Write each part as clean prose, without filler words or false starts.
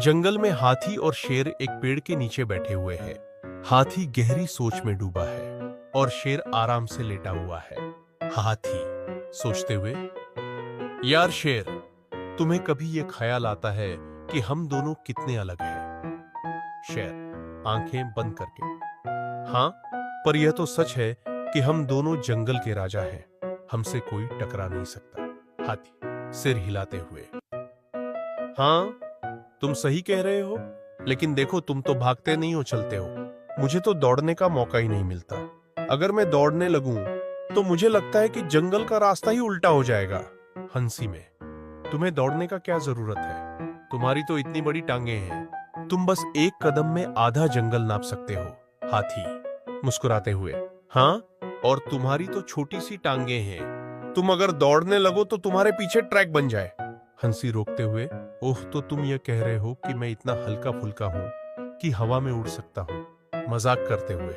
जंगल में हाथी और शेर एक पेड़ के नीचे बैठे हुए हैं। हाथी गहरी सोच में डूबा है और शेर आराम से लेटा हुआ है। हाथी सोचते हुए, यार शेर, तुम्हें कभी ये ख्याल आता है कि हम दोनों कितने अलग हैं? शेर आंखें बंद करके, हाँ, पर यह तो सच है कि हम दोनों जंगल के राजा हैं। हमसे कोई टकरा नहीं सकता। हाथी सिर हिलाते हुए, हाँ, तुम सही कह रहे हो, लेकिन देखो, तुम तो भागते नहीं हो, चलते हो। मुझे तो दौड़ने का मौका ही नहीं मिलता। अगर मैं दौड़ने लगूं तो मुझे लगता है कि जंगल का रास्ता ही उल्टा हो जाएगा। हंसी में, तुम्हें दौड़ने का क्या जरूरत है? तुम्हारी तो इतनी बड़ी टांगे हैं, तुम बस एक कदम में आधा जंगल नाप सकते हो। हाथी मुस्कुराते हुए, हाँ, और तुम्हारी तो छोटी सी टांगे हैं, तुम अगर दौड़ने लगो तो तुम्हारे पीछे ट्रैक बन जाए। हंसी रोकते हुए, ओह, तो तुम ये कह रहे हो कि मैं इतना हल्का फुल्का हूं कि हवा में उड़ सकता हूं? मजाक करते हुए,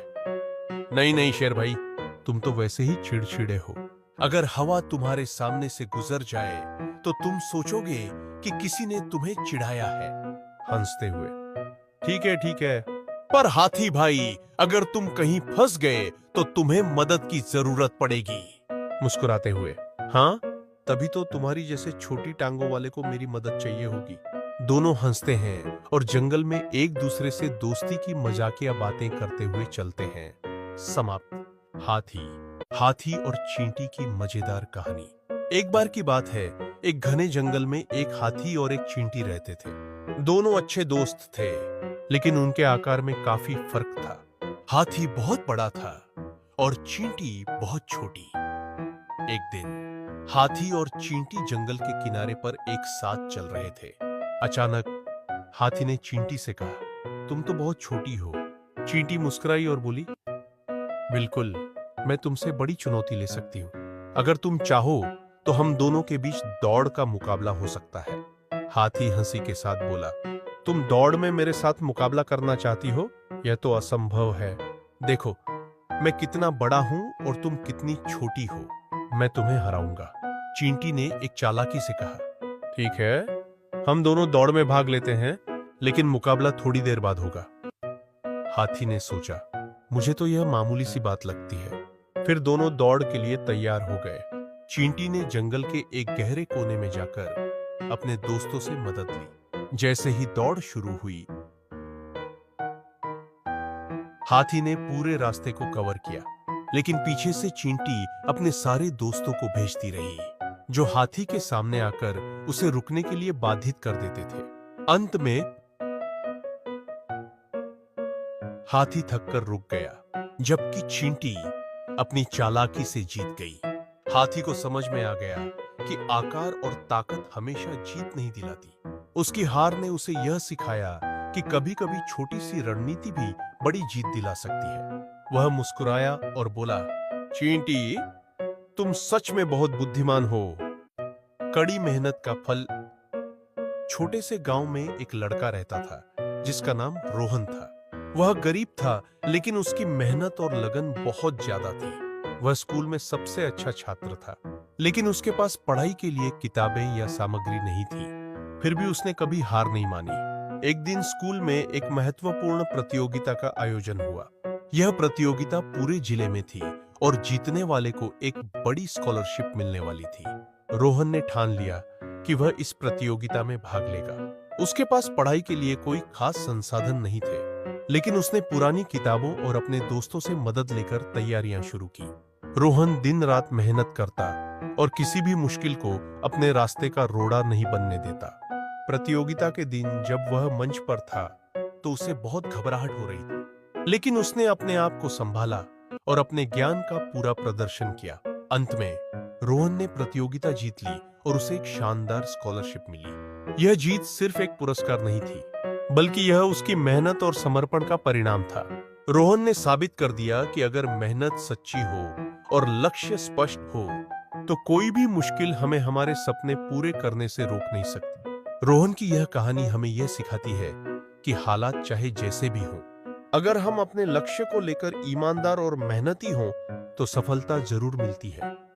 नहीं नहीं शेर भाई, तुम तो वैसे ही चिड़चिड़े हो। अगर हवा तुम्हारे सामने से गुजर जाए तो तुम सोचोगे कि किसी ने तुम्हें चिढ़ाया है। हंसते हुए, ठीक है, पर हाथी भाई, अगर तुम कहीं फंस गए तो तुम्हें मदद की जरूरत पड़ेगी। मुस्कुराते हुए, हाँ, तभी तो तुम्हारी जैसे छोटी टांगों वाले को मेरी मदद चाहिए होगी। दोनों हंसते हैं और जंगल में एक दूसरे से दोस्ती की मजाकिया बातें करते हुए चलते हैं। समाप्त। हाथी और चींटी की मजेदार कहानी। एक बार की बात है, एक घने जंगल में एक हाथी और एक चींटी रहते थे। दोनों अच्छे दोस्त थे, लेकिन उनके आकार में काफी फर्क था। हाथी बहुत बड़ा था और चींटी बहुत छोटी। एक दिन हाथी और चींटी जंगल के किनारे पर एक साथ चल रहे थे। अचानक हाथी ने चींटी से कहा, तुम तो बहुत छोटी हो। चींटी मुस्कुराई और बोली, बिल्कुल, मैं तुमसे बड़ी चुनौती ले सकती हूँ। अगर तुम चाहो तो हम दोनों के बीच दौड़ का मुकाबला हो सकता है। हाथी हंसी के साथ बोला, तुम दौड़ में मेरे साथ मुकाबला करना चाहती हो? यह तो असंभव है। देखो, मैं कितना बड़ा हूं और तुम कितनी छोटी हो। मैं तुम्हें हराऊंगा। चींटी ने एक चालाकी से कहा, ठीक है, हम दोनों दौड़ में भाग लेते हैं, लेकिन मुकाबला थोड़ी देर बाद होगा। हाथी ने सोचा, मुझे तो यह मामूली सी बात लगती है। फिर दोनों दौड़ के लिए तैयार हो गए। चींटी ने जंगल के एक गहरे कोने में जाकर अपने दोस्तों से मदद ली। जैसे ही दौड़ शुरू हुई, हाथी ने पूरे रास्ते को कवर किया, लेकिन पीछे से चींटी अपने सारे दोस्तों को भेजती रही, जो हाथी के सामने आकर उसे रुकने के लिए बाधित कर देते थे। अंत में हाथी थककर रुक गया, जबकि चींटी अपनी चालाकी से जीत गई। हाथी को समझ में आ गया कि आकार और ताकत हमेशा जीत नहीं दिलाती। उसकी हार ने उसे यह सिखाया कि कभी-कभी छोटी सी रणनीति भी बड़ी जीत दिला सकती है। वह मुस्कुराया और बोला, चींटी, तुम सच में बहुत बुद्धिमान हो। कड़ी मेहनत का फल। छोटे से गांव में एक लड़का रहता था, जिसका नाम रोहन था। वह गरीब था, लेकिन उसकी मेहनत और लगन बहुत ज्यादा थी। वह स्कूल में सबसे अच्छा छात्र था, लेकिन उसके पास पढ़ाई के लिए किताबें या सामग्री नहीं थी। फिर भी उसने कभी हार नहीं मानी। एक दिन स्कूल में एक महत्वपूर्ण प्रतियोगिता का आयोजन हुआ। यह प्रतियोगिता पूरे जिले में थी और जीतने वाले को एक बड़ी स्कॉलरशिप मिलने वाली थी। रोहन ने ठान लिया कि वह इस प्रतियोगिता में भाग लेगा। उसके पास पढ़ाई के लिए कोई खास संसाधन नहीं थे, लेकिन उसने पुरानी किताबों और अपने दोस्तों से मदद लेकर तैयारियां शुरू की। रोहन दिन रात मेहनत करता और किसी भी मुश्किल को अपने रास्ते का रोड़ा नहीं बनने देता। प्रतियोगिता के दिन जब वह मंच पर था, तो उसे बहुत घबराहट हो रही थी, लेकिन उसने अपने आप को संभाला और अपने ज्ञान का पूरा प्रदर्शन किया। अंत में रोहन ने प्रतियोगिता जीत ली और उसे एक शानदार स्कॉलरशिप मिली। यह जीत सिर्फ एक पुरस्कार नहीं थी, बल्कि यह उसकी मेहनत और समर्पण का परिणाम था। रोहन ने साबित कर दिया कि अगर मेहनत सच्ची हो और लक्ष्य स्पष्ट हो, तो कोई भी मुश्किल हमें हमारे सपने पूरे करने से रोक नहीं सकती। रोहन की यह कहानी हमें यह सिखाती है कि हालात चाहे जैसे भी हों, अगर हम अपने लक्ष्य को लेकर ईमानदार और मेहनती हों, तो सफलता जरूर मिलती है।